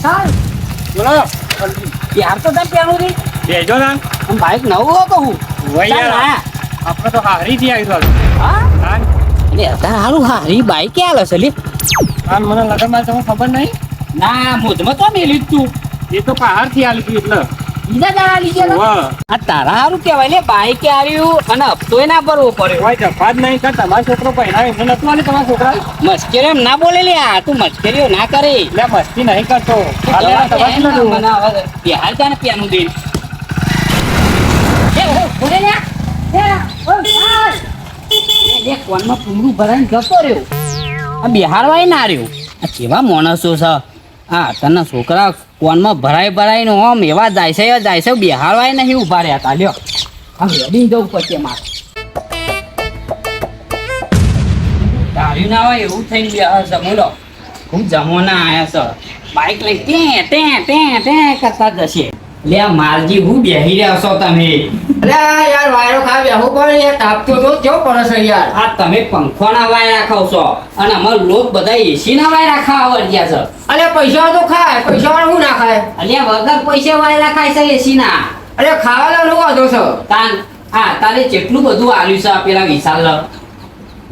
ચાલ બોલો યાર તો તને પેલું રી બેજો ના બાઈક નવું હો કહું વૈયા આપણે તો હારી થી આવી હા હા એટલે અત્યારે હારું હારી બાઈક ક્યાં હાલે છે લી હા મને લગનમાં તમને ખબર નહીં ના મોજમાં તો મેલી તું એ તો પહાડ થી આવી ગયું એટલે બીજા જણા લીધે વાહ આ તારા હારું કહેવાય લે બાઈક આવ્યું અને હપ્તોય ના ભરવો પડ્યો કોઈ જફા જ નહીં કર તમારો છોકરો પહેરાવે એમને નતું આલે તમારા છોકરા મસ્કરીઓ એમ ના બોલે લે આ તું મસ્કરીઓ ના કરે એટલે મસ્તી નહીં કરતો હાલે જવા આ તમારે દે, શું નતું? મને હવે બિહાર ત્યાં પેનું દે કોનમાં પૂરું ભરાઈને જતો રહ્યો આ બિહારવાય ના રહ્યો આ કેવા માણસો છે આ તને છોકરા કોનમાં ભરાઈને આમ એવા જાય છે બિહારવાય નહીં ઉભા રહ્યા તા લ્યો આ વેડી જવું પડશે મારે તાર્યું ના હોય એવું થઈને બિહાર છે બોલો ખૂબ જમવાના આયા છે બાઈક લઈ તે કરતા જશે લે આ માલજી હું બેહી રહ્યા છો તમે અરે યાર વાયરો ખા બેહું પણ યાર તાપતો તો કેવો પડે છે યાર આ તમે પંખોના વાય રાખો છો અને અમાર લોક બધા એસી ના વાય રાખવા આવડ્યા છે અરે પૈસા તો ખાય પૈસા વાળા હું ના ખાય અલ્યા વગર પૈસે વાય રાખાય છે એસી ના અરે ખાવાના શું વાંધો છે તાન હા તારે જેટલું બધું આલ્યું છે આ પેલા વિશાલ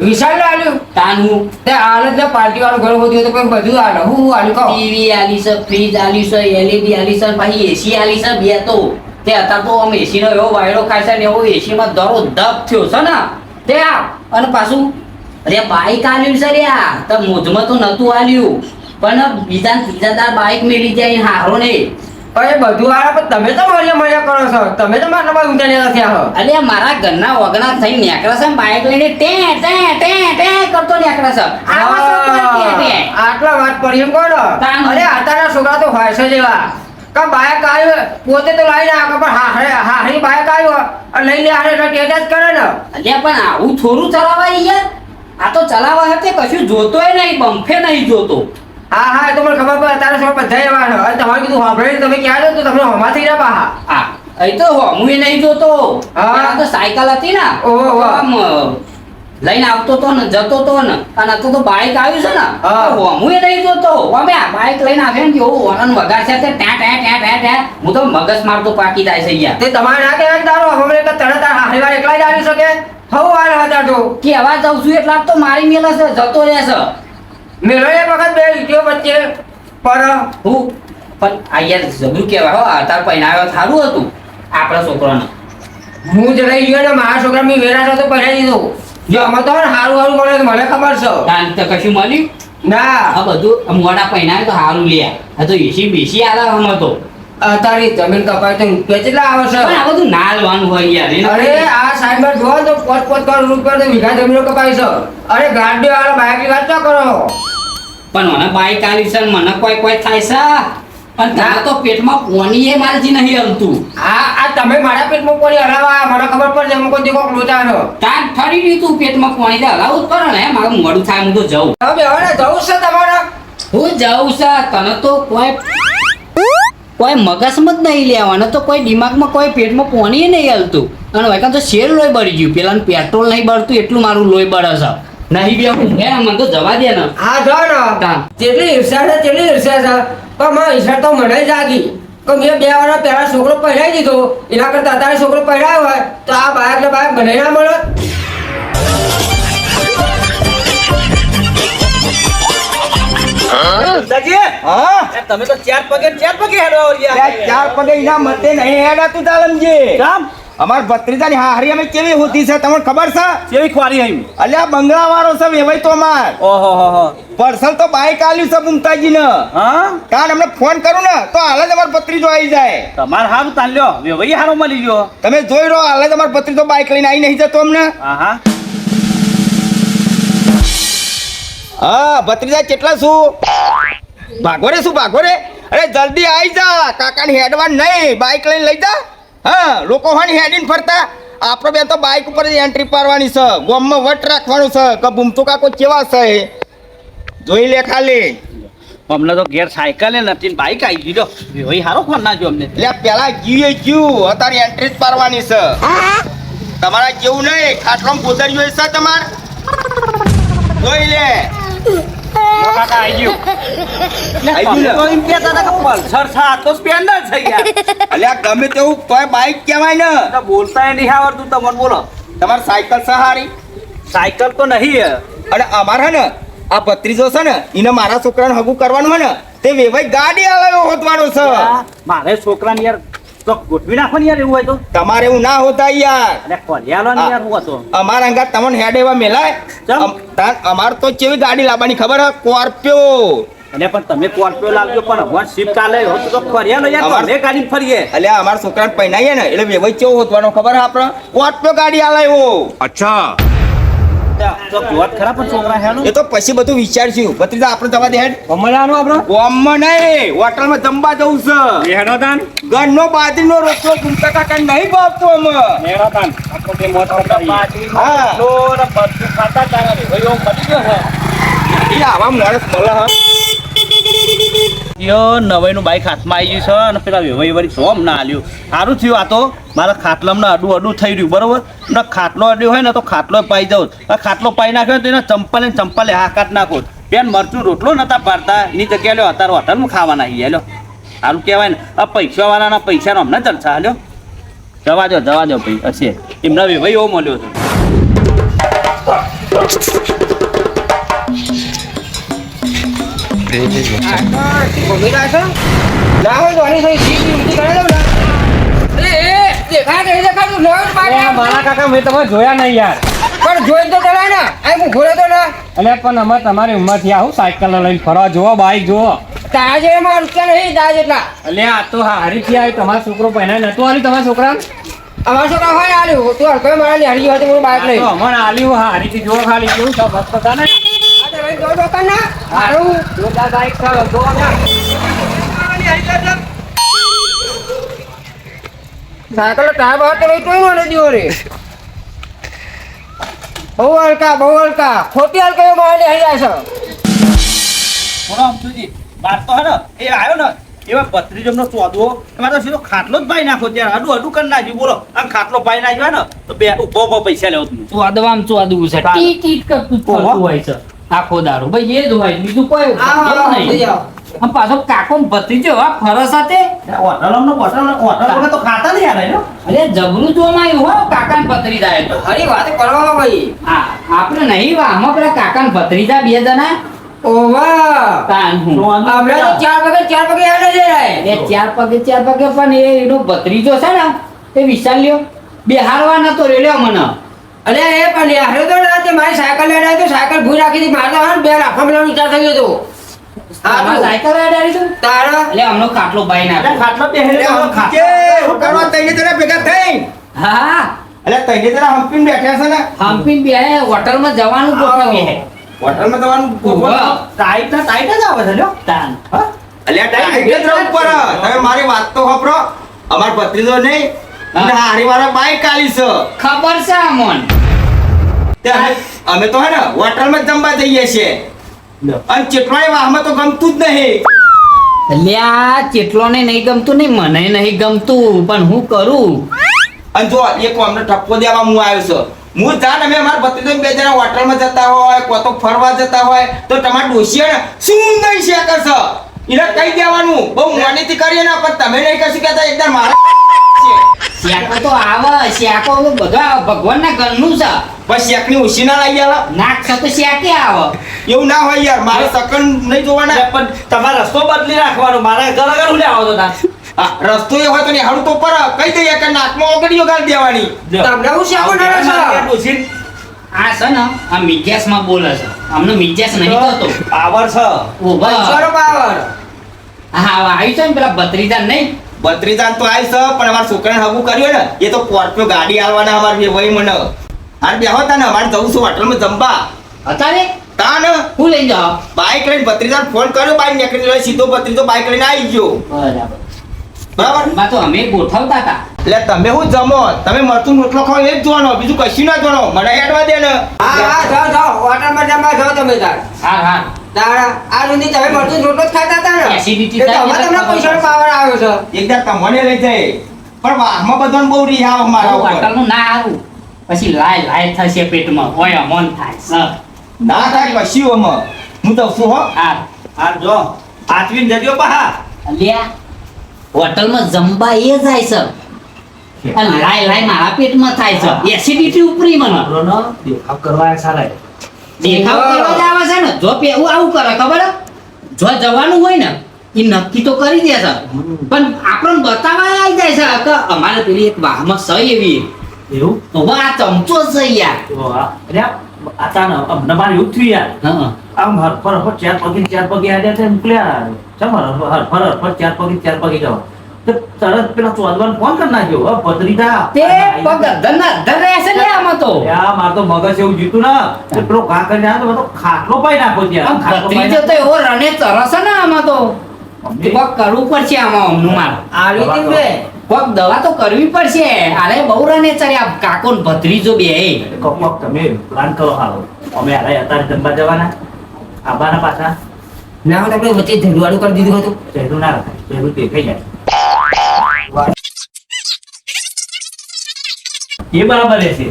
વિશાલ આલ્યું તાન હું તે હાલત પાર્ટી વાળું ઘણું બધું હતું પણ બધું આલે હું આલ્યું કહો ટીવી આલી છે ફ્રીજ આલ્યું છે એલઈડી આલી છે પછી એસી આલી છે બે તો તે અત્યારે તો આમ એસી નો એવો વાયરો ખાય છે ને એવો એસી માં દરો દબ થયો છે ને તે આ અને પાછું અરે બાઈક આલ્યું છે રે આ તો મોજમાં તો નતું આલ્યું પણ બીજા ત્રીજા તાર બાઈક મેલી જાય હારો ને અરે બધું આલે પણ તમે તો મજા કરો છો તમે તો મારા પાસે ઊંધા નહીં થયા હો અલે મારા ઘરના વગણા થઈને નેકળે છે બાઈક લઈને ટે કરતો નેકળે છે આવા તો કોઈ કે આટલા વાત પડી એમ કોણ તાન. અરે આતાના છોકરા તો હોય છે જેવા કા બાઈક આવ્યો પોતે તો લાવી નાખે પણ હારી બાઈક આવ્યો અને લઈને હારે ટેટ જ કરે ને અલ્યા પણ આવું થોડું ચલાવાય યાર આ તો ચલાવા હતે કશું જોતોય નહીં બમ્ફે નહીં જોતો હા હા એ તો મને ખબર પડે તારા છોકરા બધા એવા છે અને તમારે કીધું સાંભળીને તમે ક્યાં જાવ તો તમને હમા થઈ રહ્યા પાહા આ અહીં તો હું નહીં જોતો હા. પેલા તો સાયકલ હતી ને ઓહો, ઓહો. આમ લઈને આવતો તો ને જતો તો ને અને અત્યારે તો બાઈક આવ્યું છે ને હા. હું નહીં જોતો અમે આ બાઈક લઈને આવે ને કેવું હોર્ન વગાડશે તે ટ્યા હું તો મગજ મારતો પાકી જાય છે યાર તે તમારે ના કહેવાય કે તારો હમણાં એક તરત હારી વાર એકલા જ આવી શકે હવ વાર હતા તો કે અવાજ જાઉં છું એટલા તો મારી મેલે છે જતો રહેશે મેળો એક વખત બે વિડીયો વચ્ચે પર હું પણ આ યાર જબરું કહેવાય હો તાર પહેરાવ્યો સારું હતું આપણા છોકરાને હું જ રહી ગયો ને મારા છોકરા મેં વેરા તો પહેરાવી દીધો જો અમે તો હારું હારું મળે મને ખબર છે તાન તો કશું મળ્યું ના આ બધું મોડા પહેરાવે તો સારું લે આ તો એસી બેસી આવે અમે તો તારી જમીન કપાય તો રૂપિયા કેટલા આવે છે પણ આ બધું ના લેવાનું હોય યાર એને અરે આ સાઈડ માં જોવો તો 5-5 કરોડ રૂપિયા તો વીઘા જમીનો કપાય છે અરે ગાડીઓ વાળા બાઈક ની વાત ના કરો પણ મને બાઈક આલી છે ને મને કોઈ થાય છે પણ તારા તો પેટમાં પોની એ માલજી નહીં હલતું આ તમે મારા પેટમાં કોની હલાવા મને ખબર પડે એમ કોઈ દેખો લોચાનો તાન ઠરી રહ્યું તું પેટમાં પોણી તો હલાવું જ પડે ને મારું મોડું થાય હું તો જઉં હવે હવે જવું છે તમારે હું જઉં છે તને તો કોઈ મગજમાં જ નહીં લેવાનું તો કોઈ દિમાગમાં કોઈ પેટમાં પોણી નહીં હલતું અને વૈકન તો શેર લોહી બળી ગયું પેલા પેટ્રોલ નહીં બળતું એટલું મારું લોહી બળે છે નહીં બે હું હે મને તો જવા દે ને હા જો ને તાન. જેટલી ઈર્ષા છે તેટલી ઈર્ષા છે પણ મારી ઈર્ષા તો મને જાગી કે મેં 2 વર્ષ પહેલા છોકરો પહેરાવી દીધો એના કરતા અત્યારે છોકરો પહેરાવ્યો હોય તો આ બાઈક ને બાઈક મને ના મળે તમે તો ચાર પગે હેડવા ચાર પગે એના મતે નહીં હેડાતું તાલમજી કામ અમાર ભત્રીજાની હારી અમે કેવી હોતી છે તમને ખબર છે કેવી ખવારી આવી અલ્યા બંગલા વાળો છે વેવાય તો અમાર ઓહો હો હો પર્સલ તો બાઈક આલ્યું છે મુમતાજી ને હા કારણ અમને ફોન કરું ને તો હાલ જ અમાર ભત્રીજો આવી જાય તમાર હારું તાન લ્યો વેવાઈ હારો મળી ગયો તમે જોઈ રહો હાલ જ અમાર ભત્રીજો બાઈક લઈને આવી નહીં જતો અમને આહા હા ભત્રીજા કેટલા શું ભાગો રે શું ભાગો રે અરે જલ્દી આવી જા કાકાની હેડવાન નહીં બાઈક લઈને લઈ જા હા લોકો હાની હેડીને ફરતા આપણો બે તો બાઈક ઉપર જ એન્ટ્રી પાડવાની છે ગોમમાં વટ રાખવાનું છે કે બૂમતો કાકો કેવા છે જોઈ લે ખાલી અમને તો ઘેર સાયકલ એ નથી બાઈક આવી ગઈ લો વેવાઈ હારો ફોન ના જો અમને એટલે પેલા ગયું અત્યારે એન્ટ્રી જ પાડવાની છે તમારા જેવું નહીં ખાટલામાં ગોદર્યું છે તમાર જોઈ લે કાકા આઈ ગયું આઈ ગયું ને? તો એમ કહેતા હતા કે પલ્સર છે આ તો સ્પ્લેન્ડર છે યાર અલ્યા ગમે તેવું તોય બાઈક કહેવાય ને. તો બોલતા નહીં આવડતું તમને બોલો તમારી સાયકલ સહારી સાયકલ તો નહીં અને અમાર હે ને આ ભત્રીજો છે ને એને મારા છોકરાને હગું કરવાનું હે ને તે વેવાઈ ગાડી આલાયો હોતવાનો છે. મારે છોકરાને યાર તો ગોઠવી નાખો ને યાર એવું હોય તો તમારે એવું ના હોતા યાર. અને કોલિયાલો ને યાર હું હતો અમારા અંગાત તમને હેડ એવા મેલાય. ચમ? અમાર તો કેવી ગાડી લાવવાની ખબર હે? સ્કોર્પિયો. અને પણ તમે કોર્પોરેટ લાવજો પણ હવે શિફ્ટ આલે હોત તો ફરિયાલો યાર અમાર- અમે ગાડી ફરીએ અલ્યા અમારા છોકરાને પહેણાઈએ ને એટલે વેવાઈ કેવો હોતવાનો ખબર હે આપણે? સ્કોર્પિયો ગાડી આલાયો. તો જોત ખરા પણ છોકરા હેનું એ તો પછી બધું વિચારશું. ભત્રીજા આપણે જવા દે હેડ. અમલાનું આપણો ગામમાં નહીં હોટલમાં જમવા જવું છે. હેડો દાન ઘરનો બાજરીનો રોટલો ઘૂમતા કાકા નહીં ભાવતો અમે. હેડો દાન આપણે તે મોત હા. તો ને બધું ખાતા તારા ભાઈઓ મળી ગયો છે એ આવા માણસ મળે હે. યો નવાઈનું બાઈક હાથમાં આવી ગયું છે અને પેલા વેવાઈ વળી સોમ ના આલ્યું સારું થયું આ તો મારા ખાટલામાં અડું થઈ રહ્યું બરોબર ને ખાટલો અડ્યો હોય ને તો ખાટલો પાઈ જાઉં આ ખાટલો પાઈ નાખ્યો તો એને ચંપલે હાકાત નાખો પેન મરચું રોટલો નતા પાડતા એની જગ્યાએ લ્યો અત્યારે હોટલમાં ખાવાના આવી લ્યો સારું કહેવાય ને આ પૈસાવાળાના પૈસાનો હમણાં ચર્ચા હાલ્યો જવા દો ભાઈ હશે એમના વેવાઈ એવો મળ્યો છે ના હોય તો આની થોડી સીટ ઊંચી કરી દઉં ને. દેખાતું નવું પાડે. મારા કાકા મેં તમે જોયા નહીં યાર પણ જોઈ તો ચલાય ને આ હું ઘોડે તો ના એટલે પણ અમે તમારી ઉંમરથી આવું સાયકલ લઈને ફરવા જોવો બાઈક જોવો તારા જેવા માં રૂપિયા નહીં તારા જેટલા એટલે આ તો હારીથી આવી તમારો છોકરો પહેરાય નતું આલી તમારા છોકરા અમારા છોકરા હોય આલ્યું તું હરકો મારા હારી હોય તો હું બાઈક લઈ અમને આલ્યું હારીથી જોવો ખાલી કેવું છે મસ્ત હતા ને આ તો ભાઈ દોડ દોકાન ના હારું જોરદાર બાઈક છે જોવો ને સાયકલ ટાયર બહાર તો લઈ તોય મને દીવો રે બહુ હલકા ખોટી હલકા મારે હઈ જાય છે બોલો અમથુજી બાર તો હે ને એ આવ્યો ને એવા ભત્રીજમનો ચોદવો એમાં તો સીધો ખાટલો જ પાઈ નાખો ત્યાં અડું કરી નાખ્યું બોલો આમ ખાટલો પાઈ નાખ્યો ને તો બે ઉભો પૈસા લેવો તમે ચોદવામાં ચોદવું છે ટી ટી કરતું જ ફરતું હોય છે આખો દારૂ ભાઈ એ જ હોય બીજું કોઈ હા નહીં આમ પાછો કાકો ને ભત્રીજો આ ફરસ સાથે હોટલ તો ખાતા નહીં યાર એનો અરે જબરું જોવામાં આવ્યું હો કાકા ને ભત્રીજા એ તો હરી વાત કરવામાં ભાઈ હા આપણે નહીં આમાં પેલા કાકા ને ભત્રીજા બે જણા ઓવા તાન હું આપણે તો ચાર પગે હેડે છે એ ચાર પગે પણ એનો ભત્રીજો છે ને તે વિશાલ લ્યો બિહારવા નતો રેડ્યો મને અરે એ પણ યાર તો રાતે મારી સાયકલ લેડાય તો સાયકલ ભૂઈ રાખી હતી મારે તો હા બે રાખવા મળવાનો વિચાર થઈ ગયો હતો આમાં સાયકલ રેડાડી તું તારા એટલે અમનો ખાટલો બાઈ નાખ્યો ખાટલો પહેરેલો કે શું કરવા તઈને જરા ભેગા થઈ? હા એટલે તઈને જરા હંપીને બેઠા છે ને. હમ્પી બે હોટલમાં જવાનું ગોઠવીએ હે હોટલમાં જવાનું ઓવા. ટાઈટ જ આવે છે લ્યો તાન અલ્યા ટાઈટ જ રહું પર. તમે મારી વાત તો સાંભળો. અમાર ભત્રીજો નહીં હા. અને હારીવાળા બાઈક આલી છે. ખબર છે અમોન તે અમે તો હે ને હોટલમાં જ જમવા જઈએ છીએ અને ચેટલાય વાહમાં તો ગમતું જ નહીં. લ્યા ચેટલોને નહીં ગમતું નહીં મને નહીં ગમતું પણ હું કરું અને જો એક અમને ઠપકો દેવા હું આવ્યો છું. હું જાણ અમે અમારા ભત્રીજો બે જણા હોટલમાં જતા હોય કો તો ફરવા જતા હોય તો તમારા ડોશીએ ને શું નહીં શેકર છે એને કહી દેવાનું. બહુ મોનીથી કરીએ ને પણ તમે નહીં કશું કહેતા એકદમ મારા છે. શ્યાકો તો આવે શ્યાકો તો બધા ભગવાનના ઘરનું છે બસ શેકની ઉછી ના લઈ આલા. નાક છે તો શ્યાકે આવે એવું ના હોય યાર. મારે સકન નહીં જોવાના. પણ તમારે રસ્તો બદલી રાખવાનો મારે ઘર આગળ હું આવો તો તાર હા, રસ્તો એ હોય તો નિહાળું તો પર કહી દઈએ કે નાકમાં ઓગળીઓ ગાળી દેવાની. તમને હું શ્યાકો નડે છે આ છે ને આ મિજાસમાં બોલે છે અમને મિજાસ નહીં થતો પાવર છે ઉભા પૈસાનો પાવર હા આવી છે ને પેલા ભત્રીજા નહીં ભત્રીજાન તો આવી છે પણ અમારા છોકરાને હગું કર્યું ને એ તો સ્કોર્પિયો ગાડી આવવાના અમારે વહી મને હાર બેહો તા ને અમારે જવું છું હોટલમાં જમવા અત્યારે તા ને હું લઈ જાઓ બાઈક લઈને ભત્રીજાને ફોન કર્યો બાઈક નીકળી ગયો સીધો ભત્રીજો બાઈક લઈને આવી ગયો બરાબર બરાબર. માં તો અમે ગોઠવતા હતા એટલે તમે શું જમો તમે મરચું રોટલો ખાઓ એ જ જોવાનો બીજું કશું ના જોવાનો મને હેડવા દે ને હા જાઓ હોટલમાં જમવા જાઓ તમે તાર હા હા તારા આ સુધી તમે મળતું રોટલો જ ખાતા હતા ને Acidity એટલે થાય હવે એટલે તમને ખબર પૈસાનો પડે. પાવર આવ્યો છે એકદમ તમને લઈ જાય પણ વાહમાં બધાને બહુ રિહાવ મારા ઉપર હોટલનું ના આવું પછી લાય થશે પેટમાં ઓય અમન થાય ના થાય કશું અમે હું તો છું હો હા આ જો આચવીને જજો બહાર અલ્યા હોટલમાં જમવા એ જાય છે અને લાય લાય મારા પેટમાં થાય છે એસિડિટી ઉપરી મને દેખાવ કરવા સારા દેખાવ કરવા જ આવે છે ને જો પેવું આવું કરે ખબર હે? જો જવાનું હોય ને એ નક્કી તો કરી દે છે પણ આપણને બતાવવા આવી જાય છે કે અમારે પેલી એક વાહમાં સહી એવી એવું હવે આ ચમચો છે યાર અરે આતાને અમને મારે એવું થયું યાર હા આમ હરફર ચાર પગે આવ્યા છે મોકલ્યા ચમ હરફર ચાર પગે જાવ તો તરત પેલા ચોદવાન ફોન કરી નાખ્યો હવે ભત્રીજા તે પગ ધરના ધરે છે ને આમાં તો માર તો મગજ એવું જીતું ને કે પેલો ઘા કરી આવ્યો તો બધો ખાટલો પાઈ નાખો ત્યાં ખાટલો પાઈ ભત્રીજો તો એવો રણે તરસે ને આમાં તો નાખો. કોક કરવું પડશે આમાં અમનું માર આવી હતી ને કોક દવા તો કરવી પડશે અરે બહુ રણે ચડ્યા કાકો ને ભત્રીજો બે કોક તમે પ્લાન કરો હાલો અમે અત્યારે જમવા જવાના આબાના પાછા ના હોય તો આપણે વચ્ચે ઝઘડવાળું કરી દીધું હતું ચહેરું ના રખાય ચહેરું દેખાઈ જાય એ બરાબર રહેશે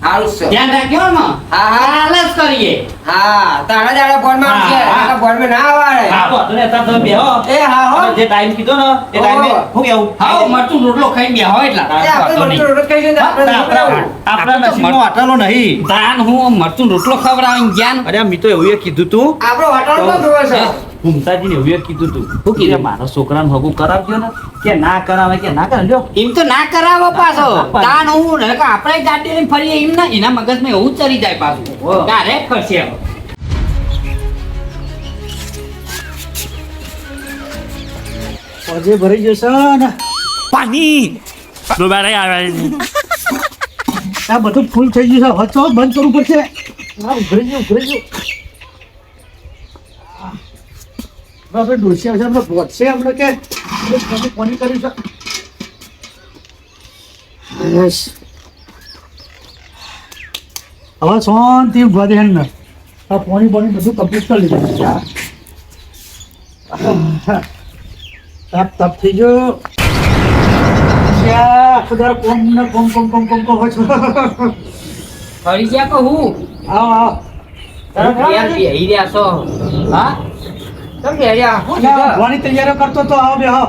સારું છે ધ્યાન રાખ્યો ને હા, હા. હાલ જ કરીએ હા તારા દાડા ફોનમાં આવશે હા, હા. તારા ફોનમાં ના આવે હા વાંધો નહીં, અત્યારે તમે બેહો. એ હા હો તમે જે ટાઈમ કીધો ને એ ટાઈમે ઓહો. શું કેવું હા મરચું રોટલો ખાઈને બે હોય એટલા એ આપણે મરચું રોટલો ખાઈશું ને આપણે આપણા આપણે તો નસીબનો આટલો નહીં તાન હું મરચું રોટલો ખવડાવીને જ્ઞાન અરે મેં તો એવું એ કીધું તું આપણો હોટલમાં જોવે છે ઘૂમતાજીને એવું એ કીધું તું શું કીધું? કે મારા છોકરાને હગું કરાવજો ને કે ના કરાવે કે ના કરે લ્યો એમ તો ના કરાવો પાછો તાન હું ને કે આપણે ગાડી લઈને ફરીએ એમ ના એના મગજમાં એવું જ ચડી જાય પાછું ઓહ. ડાયરેક્ટ ફરશે હવે. આજે ભરી જશે ને પાણી આ બધું ફૂલ થઈ ગયું છે હવે તો બંધ કરવું પડશે હા ઉભરી ગયું આપણે ડોસી આવશે આપણે પહોંચશે આપણે કે પાણી કર્યું છે બસ હવે શાંતિ ઉભા દે ને આ પાણી બધું કમ્પ્લીટ કરી લીધું તપ તપ થઈ ગયો આખો દાડો કોમ ને કોમ હોય છે ફરી ગયા કહું આવો આવો કેમ બેહી રહ્યા છો હા તમે બેર્યા હું અલા, ભણવાની તૈયારીઓ કરતો તો આવો બેહો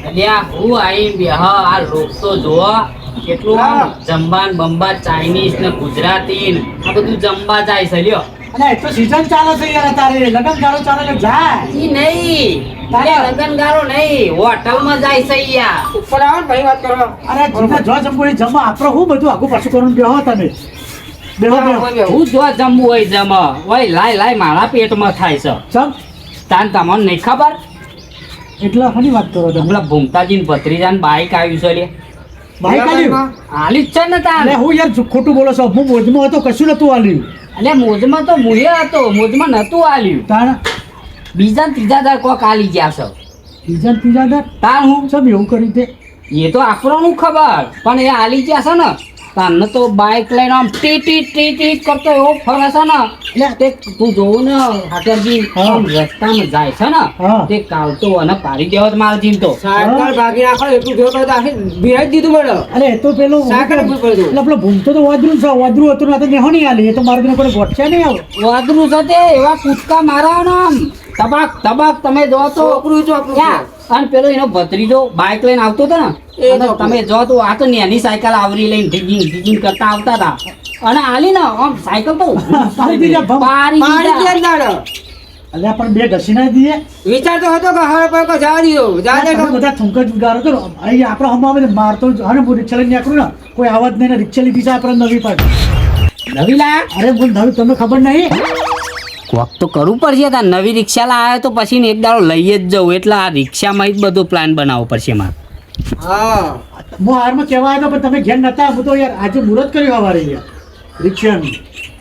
અલ્યા હું આઈ બેહ આ લોક તો જોવો કેટલું આમ જમવાન બંબા ચાઇનીઝ ને ગુજરાતી ને આ બધું જમવા જાય છે લ્યો અને એ તો સીઝન ચાલે છે યાર તારે લગન ગાળો ચાલે એટલે જાય ઈ નહીં તારે લગનગારો નહીં હોટલમાં જાય છે યાર ઉપર આવો ને ભાઈ વાત કરો અરે જીને જો જમવું એ જમવા આપણે હું બધું આગું પાછું કરવાનું બેહો તમે બેહો બેહો હું જો જમવું હોય જમ ઓય લાય લાય મારા પેટમાં થાય છે ચમ તાન તમને નહીં ખબર એટલે હની વાત કરો તમે હમણાં ભૂમતાજી ભત્રીજા બાઈક આવ્યું છે લે બાઈક આલ્યું હાલી જ છે ને તાન અરે હું યાર ખોટું બોલો છો હું મોજમાં હતો કશું નતું આલ્યું એટલે મોજમાં તો મુએ હતો મોજમાં નતું આલ્યું તાણ બીજા ને ત્રીજા દર કોક આલી ગયા છે ત્રીજા દર તાન હું ચમ એવું કર્યું તે એ તો આપણને ખબર પણ એ આલી ગયા છે ને તાને તો બાઈક લઈને આમ ટી કરતો એવો ફરે છે ને એટલે તે તું જોવું ને ઠાકરજી હા. આમ રસ્તામાં જાય છે ને હા. તે કાલ તો અને પાડી દેવત મારજી તો સાયકલ ભાગી નાખો એટલું જોર કરતા આખી બિરાજી દીધું મને અરે એ તો પેલું સાયકલ ઉપર પડ્યું. એટલે પેલો ભૂમતો તો વાદરું છે વાદરું હતું ને આ તો નેહો નહીં આલી એ તો મારે બેને કોઈ ગોઠશે નહીં આવો વાદરું છે તે એવા કૂદકા મારા ને આમ તબાક તમે જો તો ચોપડું ચોપડું ક્યાં? અને પેલો એનો ભત્રીજો બાઈક લઈને આવતો હતો ને એ અને તો તમે જો તો આ તો નાની સાયકલ આવરી લઈને ઢીગીંગ કરતા આવતા હતા અને આલી ને આમ સાયકલ તો પાડી દીધા, ભમ. પાડી પાડી દીધા. દે દાડો અલ્યા પણ બે ઘસી ના દઈએ વિચાર તો હતો કે હવે પણ કોઈ જવા દીધો જવા દે તમે બધા થૂંકા જ ગારો તો અહીં આપણે હમણાં આવે મારતો અને હું રિક્ષા લઈને નીકળું ને કોઈ આવાજ નહીં ને રિક્ષા લીધી છે આપણે નવી પાછી નવી લાયા અરે બોલ નવી તમને ખબર નહીં કોક તો કરવું પડશે તાર નવી રિક્ષા લાવ્યો તો પછી ને એક દાડો લઈ જ જવું એટલે આ રિક્ષામાં જ બધો પ્લાન બનાવવો પડશે મારે હા હું હારમાં કહેવા આવ્યો પણ તમે ઘેર નતા હું તો યાર આજે મુહૂર્ત કર્યું સવારે યાર રિક્ષાનું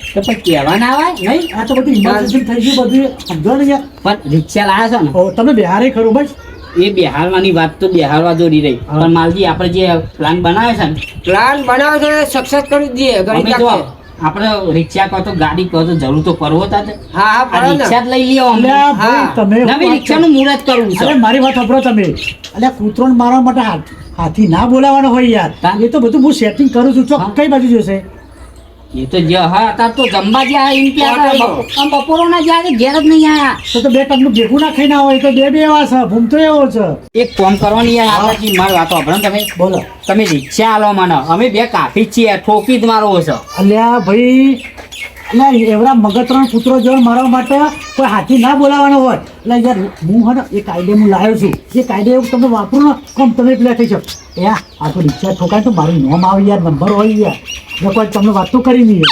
તો પછી કહેવા ના આવે નહીં આ તો બધું ઇમરજન્સી થઈ ગયું બધું સમજો ને યાર પણ રિક્ષા લાવ્યા છો ને ઓ, તમે બિહારે ખરું બસ એ બિહારવાની વાત તો બિહારવા જોડી રહી હા. પણ માલજી આપણે જે પ્લાન બનાવે છે ને પ્લાન બનાવે છે સક્સેસ કરી દઈએ અમે ગણિત જો રાખીએ. આપણે રિક્ષા કહો તો ગાડી કહો તો જરૂર તો કરવો તા તે. હા હા આ પડે ને રિક્ષા જ લઈ લ્યો અમને. અલ્યા ભાઈ હા. તમે નવી રિક્ષાનું મુહૂર્ત કરવું છે અરે મારી વાત સાંભળો તમે અલ્યા કૂતરોને મારવા માટે હાથી ના બોલાવવાનો હોય યાર હા. એ તો બધું હું સેટિંગ કરું છું ચોક હા. કઈ બાજુ જશે એ તો જે હા અત્યારે તો જમવા જ્યાં એમ કે બપોરોના જ્યાં ઘેર જ નહીં આયા તો બે ટકનું ભેગું ના ખાઈને આવો એ તો બે એવા છે ભૂમતો એવો છે. એક કામ કરવાની યાર આપણાથી મારી વાતો સાંભળો તમે બોલો. તમે રિક્ષા આલો મને અમે બે કાફી જ છીએ ઠોકી જ મારો છે અલ્યા ભાઈ એટલે એવડા મગતરણ પુત્રો જોડ મારવા માટે કોઈ હાથી ના બોલાવાનો હોય એટલે યાર હું હે ને એ કાયદે હું લાવ્યો છું એ કાયદે એવું તમે વાપરો ને કોમ તમે પેલા થઈ શકો આ તો રિક્ષા ઠોકાય તો મારું નામ આવે યાર નંબર હોય યાર એટલે કોઈ તમને વાત તો કરી નહીં.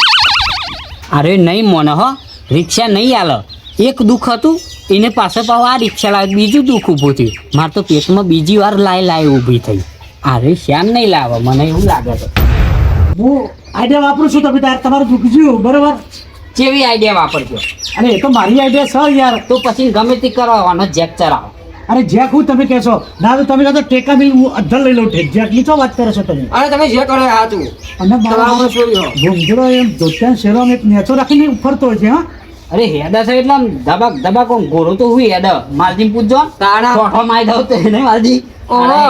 અરે નહીં મોને હો રિક્ષા નહીં આલે એક દુઃખ હતું એને પાસે પાવ આ રિક્ષા લાવે બીજું દુઃખ ઊભું થયું મારે તો પેટમાં બીજી વાર લાય ઊભી થઈ અરે શ્યામ નહીં લાવે મને એવું લાગે છે. હું આઈડિયા વાપરું છું તમે તાર તમારું દુઃખ જોયું બરાબર કેવી આઈડિયા વાપરજો અને એ તો મારી આઈડિયા છે યાર. તો પછી ગમે તે કરવાનો જેક ચરાવો અરે જેક હું તમે કહેશો ના તો તમે કહો તો ટેકા મિલ હું અધર લઈ લઉં ઠેક જેકની તો વાત કરો છો તમે. અને તમે જે કરો એ હાચું. અને તમારો છોડ્યો. ભૂંગળો એમ ધોતિયા શેરોમાં એક નેચો રાખીને ઉપરતો હોય છે હા. અરે હેડા છે એટલે આમ ધબાક ધબાક આમ ગોરો તો હું હેડા માલજી પૂછજો તાણા. છોઠો મારી દઉં તો એને માલજી ઓહો.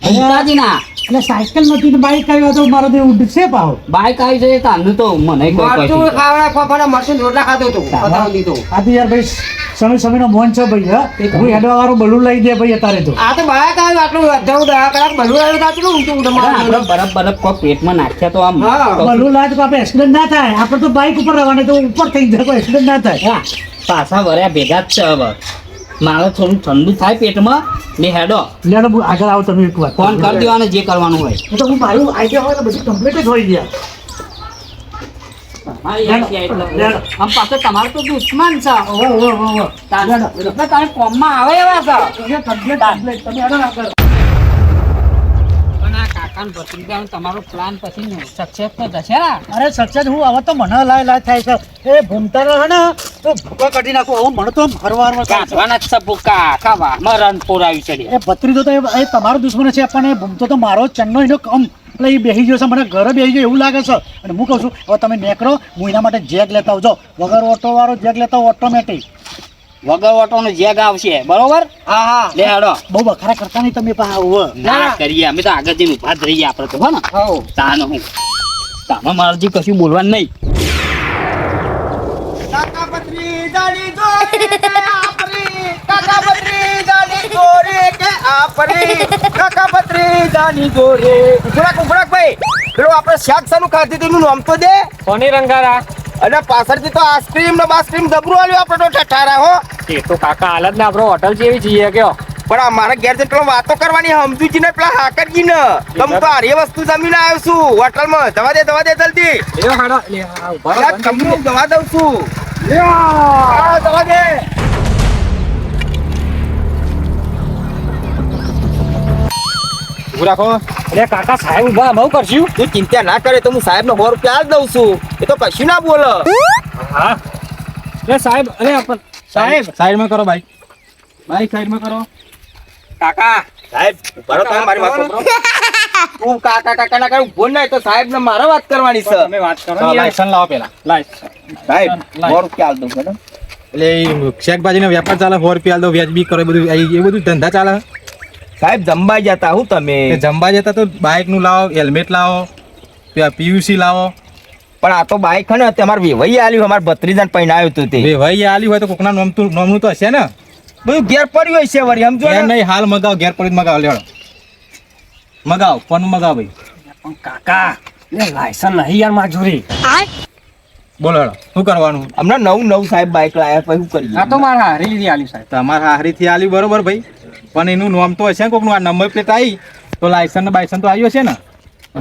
ભૂમતાજી ના એટલે સાયકલ નથી તો બાઈક આવ્યો તો મારો તો ઉડશે પાવ. બાઈક આવી છે તાનું તો મને કોઈ મરચું કશું ખાવડા ફફાના મરચું રોટલા ખાતો હતો પતાવી દીધો. આ તો યાર ભાઈ સમયનો મોન છે ભાઈ હા. હું હેડવા વાળું બલૂન લઈ દે ભાઈ અત્યારે તો. આ તો બાળક આવ્યું આટલું અડધા 10 કલાક ભલું આવ્યું તો આટલું ઊંચું આપણે બરફ બરફ કોઈ પેટમાં નાખ્યા તો આમ હા. બલૂન લાવે તો આપણે એક્સિડન્ટ ના થાય આપણે તો બાઈક ઉપર રહેવાના તો ઉપર થઈ જાય કોઈ એક્સિડન્ટ ના થાય. હા, પાછા વર્યા ભેગા જ છે હવે મારે થોડું ઠંડુ થાય પેટમાં ને હેડો લેડો હું આગળ આવો તમે એક વાર ફોન કરી દેવાનો જે કરવાનું હોય એ તો હું મારું આઈડિયા હોય તો બધું કમ્પ્લીટ જ હોય ગયા. આમ પાછો તમારો તો દુશ્મન છે ઓહો ઓહો ઓહો એટલે તમે કોમમાં આવે એવા છે કમ્પ્લીટ તમે આગળ આગળ. પણ આ કાકાને ભત્રીજાનો તમારો પ્લાન પછી સક્સેસ તો થશે ને અરે સચ્ચા હું હવે તો મને લાય થાય છે એ ભૂમતા રહે ને તો ભૂકા કાઢી નાખું હવે મને તો હરવાર કાઢવાના જ છે ભૂકા આખા વારમાં રન પોરાવી છે એ ભત્રીજો તો એ તમારો દુશ્મન છે પણ એ ભૂમતો તો મારો ચન્નો એનો કમ એટલે એ બેસી ગયો છે મને ઘરે બેસી ગયો એવું લાગે છે અને હું કહું છું હવે તમે નેકરો હું એના માટે જેક લેતા આવજો વગર ઓટો વાળો જેક લેતા આવો ઓટોમેટિક વગર ઓટોનો જેગ આવશે બરોબર હા હા લે હેડો બહુ બખારા કરતા નહીં તમે પાસે આવો ના કરીએ અમે તો આગળ જઈને ઉભા જ રહીએ આપણે તો હો ને હો તાનો હું તામાં મારજી કશું બોલવાનું નહીં કાકા ભત્રીજાની જોડે કે આપણી કાકા ભત્રીજાની જોડે કે આપણી કાકા ભત્રીજાની જોડે ઉભરાક ભાઈ પેલો આપણે શાક સાનું ખાધી તેનું નામ તો દે કોની રંગારા અને પાછળથી તો આઈસ્ક્રીમ ને બાસ્ક્રીમ જબરું આલ્યું આપણે તો ઠઠારા હો એ તો કાકા હાલત ને આપણો હોટલ જેવી છીએ કયો પણ આ મારા ઘેર જઈને પેલો વાતો કરવાની સમજુજી ને પેલા હાકરજી ને તમ તો હારી વસ્તુ જમીને આવ્યો છું હોટલમાં જવા દે જલ્દી લ્યો હાડો લે આ ઉભા રહો, અલા, તમને જવા દઉં છું હા, જવા દે ઊભું રાખો અરે કાકા સાહેબ ઉભા બહુ કરશું તું ચિંતા ના કરે તો હું સાહેબ ને 100 રૂપિયા આલ દઉં છું એ તો કશું ના બોલે હા અરે સાહેબ અરે આપણ સાહેબ સાઈડમાં કરો ભાઈ ભાઈ સાઈડમાં કરો કાકા સાહેબ બરો તમે મારી વાત સાંભળો તું કાકા ના કરે ઉભો નહીં તો સાહેબ ને મારે વાત કરવાની છે તમે વાત કરો લાયસન્સ લાવો પેલા લાયસન્સ સાહેબ 100 રૂપિયા આલ દઉં મેડમ એટલે શાકભાજી નો વેપાર ચાલે 100 રૂપિયા દો વ્યાજ બી કરો બધું એ બધું ધંધા ચાલે સાહેબ જમવા જતા હું તમે જમવા જતા તો બાઇક નું લાવો હેલ્મેટ લાવો પીયુસી લાવો પણ આ તો બાઈક ને તમારે વેવાઈ આલ્યું અમાર ભત્રીજાને પહેણાવ્યું હતું તે ભાઈ આલી હોય તો કોકના નોમનું તો હશે ને બધું ઘેર પડ્યું હશે વળી સમજો ઘેર ને નહીં હાલ મગાવો ઘેર પડી મગાવો લેડો મગાવો ફોન મગાવો ભાઈ પણ કાકા એ લાયસન્સ નહીં યાર માજૂરી બોલો હેડો શું કરવાનું હમણાં નવું સાહેબ બાઈક લાયા પછી શું કરીએ આ તો મારા હારી લીધી આલી સાહેબ તમારા હારીથી આલી બરોબર ભાઈ પણ એનું નામ તો હશે ને કોકનું આ નંબર પ્લેટ આવી તો લાયસન્સ ને બાયસન્સ તો આવ્યો છે ને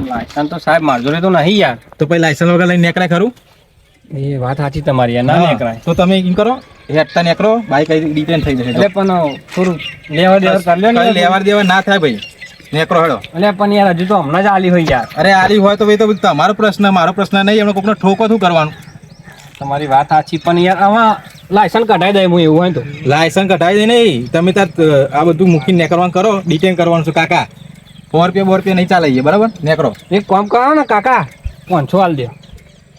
લાયસન્સ તો સાહેબ માજૂરી તો નહીં યાર તો પછી લાયસન્સ વગર લઈને નીકળાય ખરું એ વાત સાચી તમારી યાર ના નીકળાય તો તમે એમ કરો હેઠતા નીકળો બાઈક ડિટેન થઈ જશે એટલે પણ થોડું લેવા દેવા કરી લે કઈ ને લેવા દેવા ના થાય ભાઈ નીકળો હેડો એટલે પણ યાર હજુ તો હમણાં જ આલી હોય યાર અરે આલી હોય તો ભાઈ તો બધું તમારો પ્રશ્ન મારો પ્રશ્ન નહીં એમને કોકને ઠોકો શું કરવાનું તમારી વાત સાચી પણ યાર આમાં લાયસન્સ કઢાઈ દે હું એવું હોય તો લાયસન્સ કઢાવી દે નહીં તમે તાર આ બધું મૂકીને નીકળવાનું કરો ડિટેન કરવાનું છું કાકા 100 રૂપિયા નહીં ચાલે બરાબર નીકળો એક કામ કરો ને કાકા 500 આલ દે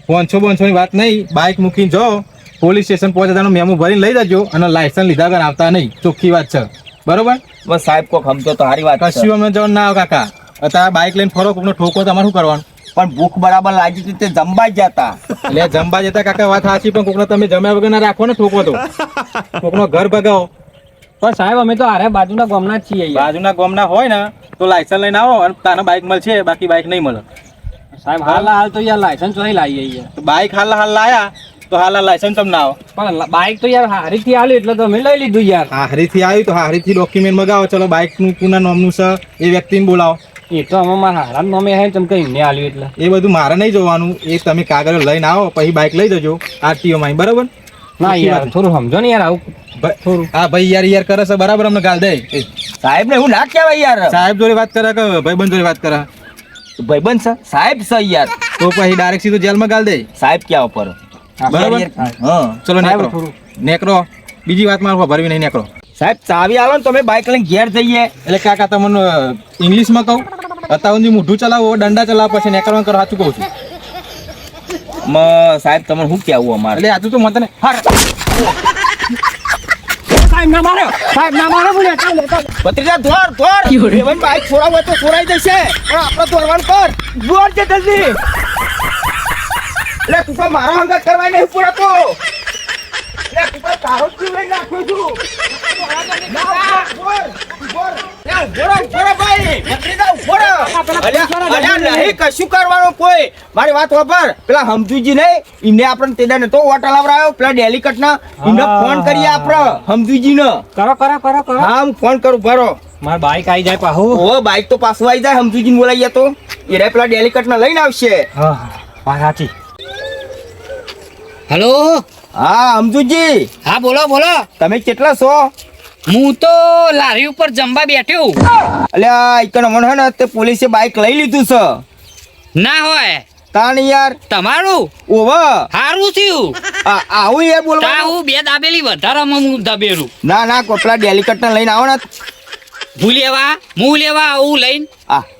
500 ની વાત નહીં બાઇક મૂકીને જાઓ પોલીસ સ્ટેશન પહોંચે તાનું મેમો ભરીને લઈ જજો અને લાયસન્સ લીધા વગર આવતા નહીં ચોખ્ખી વાત છે બરોબર બસ સાહેબ કોક સમજો તો સારી વાત છે કશું અમે જવાનું ના આવે કાકા અત્યારે બાઇક લઈને ફરો કોકનો ઠોકો તમારે શું કરવાનું પણ ભૂખ બરાબર લાગી હતી તે જમવા જ જતા. એટલે જમવા જતા કાકા વાત સાચી, પણ કોકને તમે જમ્યા વગર ના રાખો ને ઠોકો તો. કોકનો ઘર ભગાવો. પણ સાહેબ અમે તો આરે બાજુના ગામના જ છીએ યાર. બાજુના ગામના હોય ને તો લાયસન્સ લઈને આવો અને તારા બાઇક મળશે, બાકી બાઇક નહીં મળે. સાહેબ હાલ તો યાર લાયસન્સ ચોરી લાવીએ યાર. તો બાઇક હાલ લાયા તો હાલ લાયસન્સ તમને આવો. પણ બાઇક તો યાર હારીથી આલ્યું એટલે તો અમે લઈ લીધું યાર. હારીથી આવ્યું તો હારીથી ડોક્યુમેન્ટ મગાવો. ચલો બાઇકનું કોના નામનું છે એ વ્યક્તિને બોલાવો. એ તો અમે મારા હારા નામે હે તમે કઈ એમને આલ્યું એટલે. એ બધું મારે નહીં જોવાનું, એ તમે કાગળ લઈને આવો પછી બાઇક લઈ જજો આરટીઓ માં, બરાબર? ના યાર થોડું સમજો ને યાર આવું થોડું. હા ભાઈ યાર કરે છે બરાબર, અમને ગાલ દે. સાહેબ ને હું ના કહેવાય યાર. સાહેબ જોડે વાત કરે કે ભાઈબંધ જોડે વાત કરે? ભાઈબંધ છે સાહેબ છે યાર. તો પછી ડાયરેક્ટ સીધો જેલમાં ગાલ દે. સાહેબ ક્યાં ઉપર? બરાબર. હા ચલો નેકરો નેકરો. બીજી વાત મારવા ભરવી નહીં, નેકરો. સાહેબ ચાવી આલો ને તમે બાઇક લઈને ઘેર જઈએ. એટલે કાકા તમને ઇંગ્લિશમાં કહું, અત્યાર સુધી મોઢું ચલાવો દંડા ચલાવો પછી નેકરવાનું કરો. સાચું કહું છું. સાહેબ તમને શું કહેવું અમારે? એટલે આજુ તો મને સાહેબ ના મારો, સાહેબ ના મારો બોલે. ભત્રીજા ધોર એવન બાઇક છોડાવ હોય તો છોડાઈ જશે, પણ આપણે ધોરવાનું કર. દોડ છે જલ્દી. એટલે તું તો મારો હંગાત કરવા નહીં પૂરાતો. એટલે તું તો તારો જ જીવ લઈને નાખ્યો છું. કશું કરવાનું કોઈ. મારી વાત વાપર. પેલા હમજુજી નહીં એમને આપણે તેડા નતો હોટલ આવરાયો, પેલા ડેલિકટ ના એમને ફોન કરીએ આપણે હમજુજી ને. કરો કરો કરો કરો. હા હું ફોન કરું ભરો. માર બાઈક આવી જાય પાહુ. ઓ બાઈક તો પાછું આવી જાય. હમજુજી ને બોલાઈએ તો એ રે પેલા ડેલિકટ ના લઈને આવશે. હા વાત સાચી. હલો. હા હમજુજી. હા બોલો બોલો. તમે કેટલા છો? હું તો લારી ઉપર જમવા બેઠ્યો. અલ્યા ઈકણ મને હે ને તે પોલીસે બાઈક લઈ લીધું છે. ના હોય તાણ યાર. તમારું ઓવા હારું થયું. આવું યાર બોલવા. તા હું બે દાબેલી વધારામાં હું દબેરું. ના ના કોપલા ડેલિકટ ને લઈને આવો ને. હું લેવા આવું લઈને.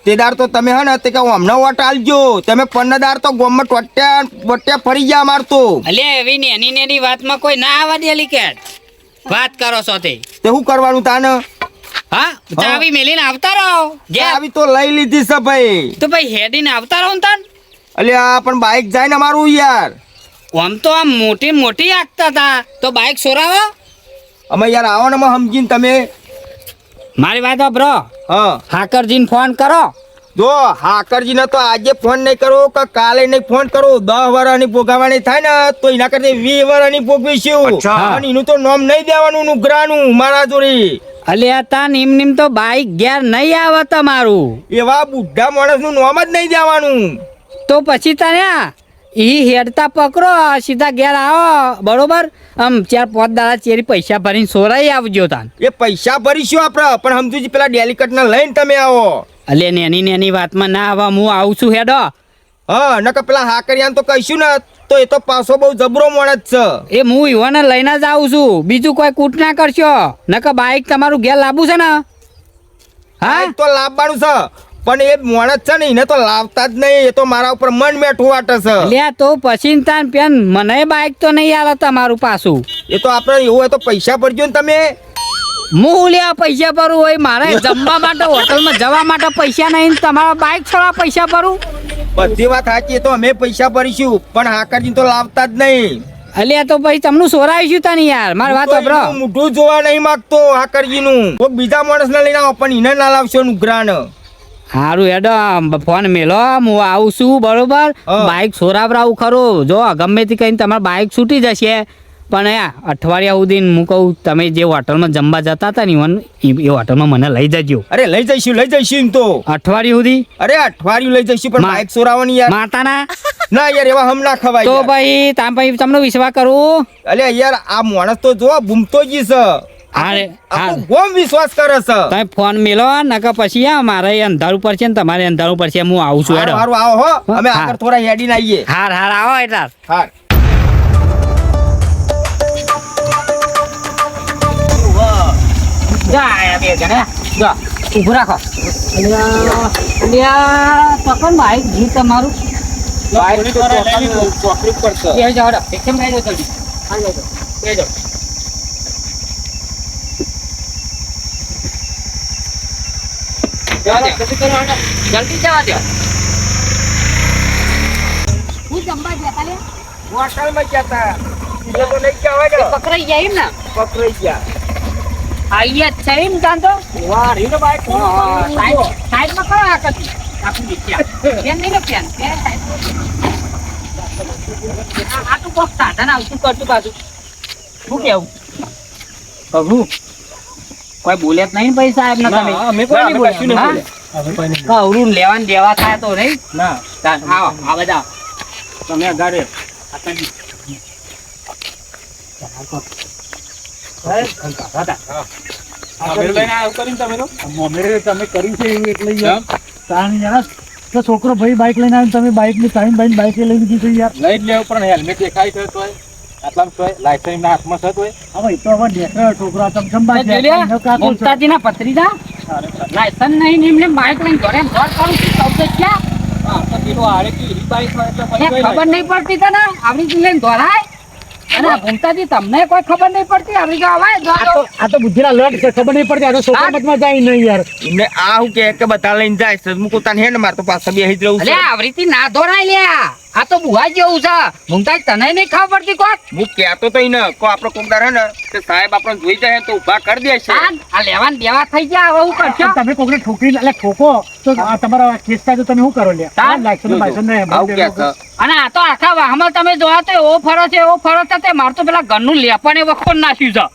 તે દાર તો તમે હે ને તે કે હમણાં વોટ આલજો. તમે પન્નદાર તો ગોમમાં ટોટ્યા ફરી ગયા અમાર તો. અલ્યા એવી નેની વાતમાં કોઈ ના આવા ડેલિકેટ વાત કરો છો તે શું કરવાનું તાને? હા ચાવી મેલીને આવતા રહો. આવી તો લઈ લીધી છે ભાઈ. તો ભાઈ હેડીને આવતા રહો ને તાન. અલ્યા પણ બાઈક જાય ને અમારું યાર. આમ તો આમ મોટી આગતા હતા તો બાઈક સોરાવો. અમે યાર આવો ને સમજીને તમે. મારી વાત બ્રો. હા હાકરજીને ફોન કરો. જો હાકરજી ને તો આજે ફોન નહીં કરો કે કાલે નહીં ફોન કરો. 10 વર્ષની ભોગાવાની થાય ને તો એના કરતા 20 વર્ષની ભોગવીશું. અને એનું તો નામ નહીં દેવાનું નુગરાનું મારા જોડે. અલ્યા તા નીમ તો બાઈક ઘેર નહીં આવે તમારું. એવા બુઢા માણસ નું નામ જ નહીં દેવાનું. તો પછી તને ઈ હેડતા પકડો સીધા ઘેર આવો બરોબર. આમ 4-5 દાડા ચેરી પૈસા ભરીને સોરાઈ આવજો તાન. એ પૈસા ભરીશું આપણે, પણ સમજુજી પેલા ડેલિકટ ને લઈને તમે આવો. અલે નેની વાતમાં ના આવા. હું આવું છું હેડો. હા નકર પેલા હાકરિયાન તો કહીશું ને તો એ તો પાછો બહુ જબરો માણસ છે. એ હું ઈવાને લઈને જ આવું છું. બીજું કોઈ કૂટ ના કરશો. નકર બાઈક તમારું ઘેર લાવવું છે ને. હા તો લાવવાનું છે, પણ એ માણસ છે ને એને તો લાવતા જ નહીં. એ તો મારા ઉપર મન મેઠું વાટે છે. લ્યા તો પછી તાન પેન મને બાઈક તો નહીં આલે તમારું પાછું. એ તો આપણે એવું હોય તો પૈસા ભરજો ને તમે. હું લ્યા પૈસા ભરું હોય મારે જમવા માટે હોટલમાં જવા માટે પૈસા નહીં. તમારા બાઈક છોડા પૈસા ભરું. બધી વાત સાચી. એ તો અમે પૈસા ભરીશું, પણ હાકરજી તો લાવતા જ નહીં. અલ્યા તો પછી તમને સોરાવીશું તને યાર. મારી વાત સાંભળો. મોઢું જોવા નહીં માંગતો હાકરજી નું. કોઈક બીજા માણસ ને લઈને આવો, પણ એને ના લાવશો નુગ્રાન. હારું હેડો ફોન મેલો. હું આવું છું બરોબર. બાઈક સોરાવરાવું ખરું. જો ગમે તે કહીને તમારે બાઈક છૂટી જશે. પણ અઠવાડિયા સુધી હું કહું તમે જે હોટલમાં જમવા જતા હતા ને એ હોટલમાં મને લઈ જજો. અરે લઈ જઈશું એમ તો. અઠવાડિયું સુધી. અરે અઠવાડિયું લઈ જઈશું, પણ બાઈક સોરાવાની યાર. માતાના ના યાર એવા હમ ના ખવાય. તો ભાઈ તામ ભાઈ તમને વિશ્વાસ કરું. અલે યાર આ માણસ તો જો બૂમતો જ છે. ગોમ વિશ્વાસ કરે છે. તમે ફોન મેલો નકર પછી મારે અંધારું પડશે ને તમારે અંધારું પડશે. હું આવું છું હેડો. હારું આવો હો. અમે આગળ થોડા હેડીને આવીએ. હાર આવો એટલે. હાર. જા બે જણા જા ઊભું રાખો. અલ્યા પકડ બાઈક જી તમારું. ચોકડી પર છે. એ જાઓ એકદમ લઈ જાઓ જલ્દી. હા લઈ જાઓ. લઈ જાઓ. જલ્દી જવા દો. જમવા જતા લે હોટલમાં ગયા તા એટલે તો નહીં કહેવાય ને પકડાઈ ગયા એમ ને પકડાઈ ગયા આઈયા છે એમ કાં તો વાહ રીનો બાઈક સાઈડમાં કરો આ કદી આપું દીધ્યા કેમ નહીં ને કેમ આ તો કોક સાધન આવતું કરતું પાછું શું કેવું કહું કોઈ બોલ્યા જ નહીં ભાઈ સાહેબ ને તમે અમે કોઈ નહીં બોલ્યા. હા? હવે કોઈ નહીં. કવરું લેવાનું દેવા થાય તો નહીં ના આવો આ બધા તમે અગાડે તમે કર્યું છે એવું એટલે યાર તાણ યાર તો છોકરો ભાઈ બાઈક લઈને આવ્યો તમે બાઈક ની ટાઈમ બાઈક લઈ લીધી છે યાર લઈ જ લેવું પણ હેલ્મેટ દેખાય છે તોય આટલામાં તોય લાયસન્સ એમના હાથમાં છે તોય હવે તો હવે નેકળ્યો છોકરો આ ચમચંબા મમતાજીના પત્રીદા લાયસન્સ નહીં ને એમને બાઈક લઈને ઘરે એમ ઘર કરું છું સૌ તો ક્યાં ખબર નહીં પડતી તને આવડી લઈને દોરાય અને આ મમતાજી તમને કોઈ ખબર નહીં પડતી આવડી તો અવાય આ તો બુદ્ધિના લટ છે ખબર નહીં પડતી આ તો છોકરા મતમાં જાય નહીં યાર એમને આ હું કે બધા લઈને જાય છે હું પોતાને હેન્ડ મારતો પાછા બેસી જ રહું અલે છું આવરીથી ના દોરાય લ્યા આ તો બુવા જેવું છે મમતાજ તને નહીં ખબર પડતી કોક હું કહેતો તો ને કો આપણો કોકદાર હે ને તે સાહેબ આપણને જોઈ જાય તો ઊભા કરી દે છે આ લેવાન દેવા થઈ ગયા હવે હું કરશો તમે કોકને ઠોકરી એટલે ઠોકો તો આ તમારા કેસ થાય તો તમે શું કરો લ્યા તાન? આવું કે છે અને આ તો આખા વાહમાં તમે જોવા તો એવો ફરો છે એવો ફરો છે તે મારે તો પેલા ઘરનું લેપણ એ વખત નાખ્યું છે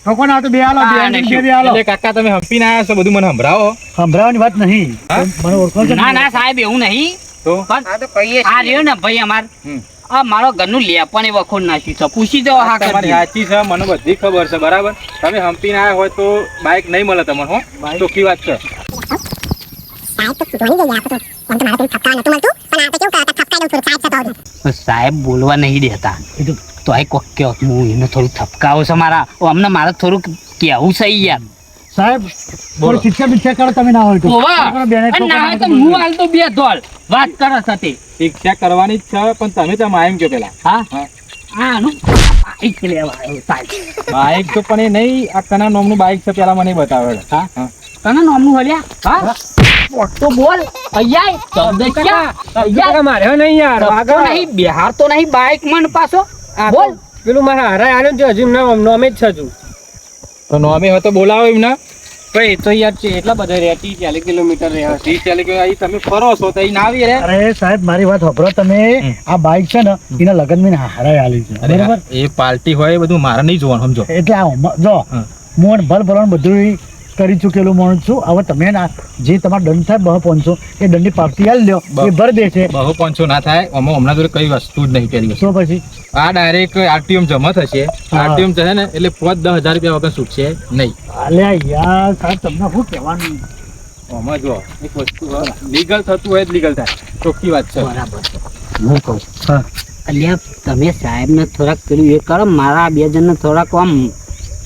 ઠોકો ના તો બે આલો હા, બે આલો એટલે કાકા તમે હંપીને આવ્યા છો બધું મને સંભળાવો સંભળાવાની વાત નહીં મને ઓળખો છો ને? ના ના સાહેબ એવું નહીં તો પણ આ તો કહીએ આ રહ્યો ને ભાઈ અમાર આ મારો ઘરનું લેપણ એ વખત નાખ્યું છે પૂછી દો હા તમારી કરી સાચી છે મને બધી ખબર છે બરાબર તમે હંપીને આવ્યા હોય તો બાઇક નહીં મળે તમને હો ચોખ્ખી વાત છે સાહેબ બોલવા નહીં દેતા તો આ કોક કયો હું એને થોડું થપકાવો છે મારા અમને મારે થોડું કેવું છે યાર સાહેબ થોડી શિક્ષા બિક્ષા કરો તમે ના હોય તો ઓવા છોકરો બેને અને ના હોય તો ઠોકો હું હાલ તો બે ધોલ વાત કરે સાથે શિક્ષા કરવાની જ છે પણ તમે તો માયમ કહો પેલા હા હા. આનું બાઈક લેવા આવ્યો સાહેબ બાઇક તો પણ એ નહીં આ કના નામનું બાઇક છે પેલા મને બતાવે હા હા. કના નામનું હલ્યા હા તો બોલ અહીંયા શબ્દ ક્યાં અહીંયા મારે નહીં યાર તો આગળ નહીં બિહાર તો નહીં બાઈક મન પાછો બોલ પેલું મારા હારા આવ્યો છે હજી નોમે જ છે હજુ તો નોમી હોય તો બોલાવો એમને પણ એ તો યાર છે એટલા બધા રહ્યા 30-40 કિલોમીટર રહ્યા છે 30 અહીં તમે ફરો છો તો અહીં ના આવી રે અરે સાહેબ મારી વાત સાંભળો તમે આ બાઈક છે ને એના લગન માં હારાય આલી છે બરાબર એ પાર્ટી હોય એ બધું મારે નહીં જોવાનું સમજો એટલે આ જો મોન ભલ ભલણ બધું કરી ચૂકેલું માણસ છું હવે તમે ના જે તમારો દંડ થાય 200-500 એ દંડની પાવતી આલી લ્યો એ ભર દે છે બહુ 500 ના થાય અમે હમણાં જોડે કઈ વસ્તુ જ નહીં પહેરી તો પછી આ ડાયરેક્ટ આરટીએમ જમા થશે આરટીએમ થશે ને એટલે 5-10 હજાર રૂપિયા વગર છૂટશે નહીં અલ્યા યાર સાહેબ તમને શું કહેવાનું આમાં જો એક વસ્તુ લીગલ થતું હોય લીગલ થાય ચોખ્ખી વાત છે બરાબર હું કહું અલ્યા તમે સાહેબને થોડાક પેલું એ કરો મારા બે જણને થોડાક આમ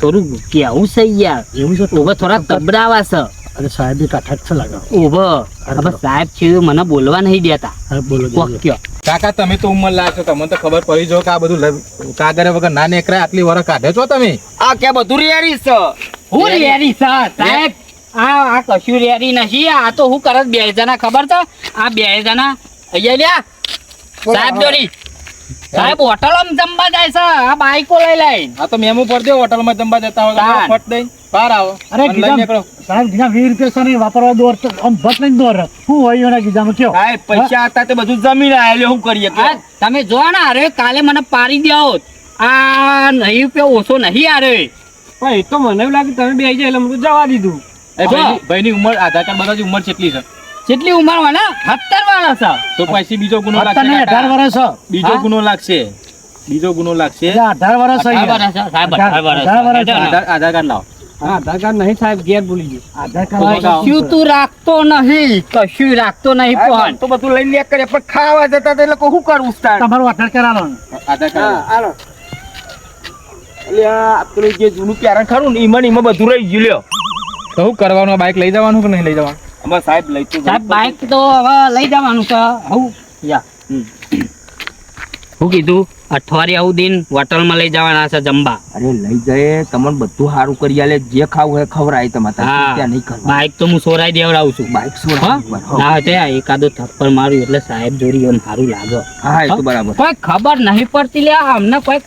થોડું કેવું છે યાર એવું છે ઉભો થોડા તબડાવા છે અરે સાહેબ કાઠાક છે લાગે ઉભો હવે સાહેબ છે એ મને બોલવા નહીં દેતા હા બોલો કોક કયો કાકા તમે તો ઉંમર લાગશો તમને તો ખબર પડી જો કે આ બધું કાગરે વગર ના નીકળે આટલી વર કાઢે છો તમે આ કે બધું રેડી છે હું રેડી છે સાહેબ આ કશું રેડી નથી આ તો હું કરત બે જણા ખબર છે આ બે જણા અહીંયા લ્યા સાહેબ દોરી સાહેબ હોટલ જમવા જાય છે આ બાઈકો લઈ લઈને આ તો મેમો પર દે હોટલમાં જમવા જતા હોય તાન. તો ફટ દઈ બહાર આવો અરે અને લઈ ગીજામ નીકળો સાહેબ ગીજા 20 રૂપિયા છે ને વાપરવા દોર તો આમ બસ નહીં દોર શું હોય એના ગીજામાં કયો સાહેબ પૈસા હતા તે બધું જમીન આયેલું શું કરીએ આ તમે જો ને અરે કાલે મને પાડી દ્યો આ નહીં રૂપિયા ઓછો નહીં અરે પણ એ તો મને એવું લાગે તમે બે જાય એટલે હું તો જવા દીધું ભાઈની ઉંમર આધાર કાર્ડ બતાવજો ઉંમર કેટલી છે કેટલી ઉંમર વાળા 17 વાળા છે તો પછી બીજો ગુનો તને લાગશે 18 વર્ષ છે. બીજો હા? ગુનો લાગશે બીજો ગુનો લાગશે એટલે 18 વર્ષ છે યાર. 18 વર્ષ, 18 વર્ષ છે. આધાર કાર્ડ લાવો હા આધાર કાર્ડ નહીં સાહેબ ઘેર ભૂલી ગયું આધાર કાર્ડ કશું તું રાખતો નહીં કશું રાખતો નહીં પણ તો બધું લઈને લે કરે પણ ખાવા જતા તો એ લોકો શું કરવું સ્ટાર્ટ તમારું આધાર કાર્ડ આલો ને. આધાર કાર્ડ હાલો એટલે આ પેલું જે જૂનું પ્યારણ ખરું ને ઈમાં બધું રહી ગયું લ્યો તો શું કરવાનું બાઇક લઈ જવાનું કે નહીં લઈ જવાનું અમાર સાહેબ લઈ તો સાહેબ બાઈક તો હવે લઈ જવાનું છે હું યા હું કીધું અઠવાડિયા સુધી હોટલમાં લઈ જવાના છે જમવા. અરે લઈ જાય તમને બધું સારું કરી આલે, જે ખાવું હોય ખવડાય તમારે, હા. ત્યાં નહીં કરવા. બાઈક તો હું સોરાઈ દેવડાવું છું. બાઈક શું હા? ના તે એકાદો થપ્પડ મારું એટલે સાહેબ જોડી એમ સારું લાગે. હા એ તો બરાબર. કોઈ ખબર નહીં પડતી લે અમને કોઈ.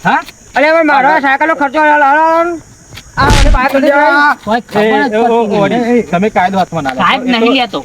હા અરે હવે મારો સાયકલનો ખર્ચો આ મને બાઈક લઈ જવા. કોઈ ખબર જ પડતી નહીં. તમે કાયદો હાથમાં ના લો. સાહેબ નહીં લેતો.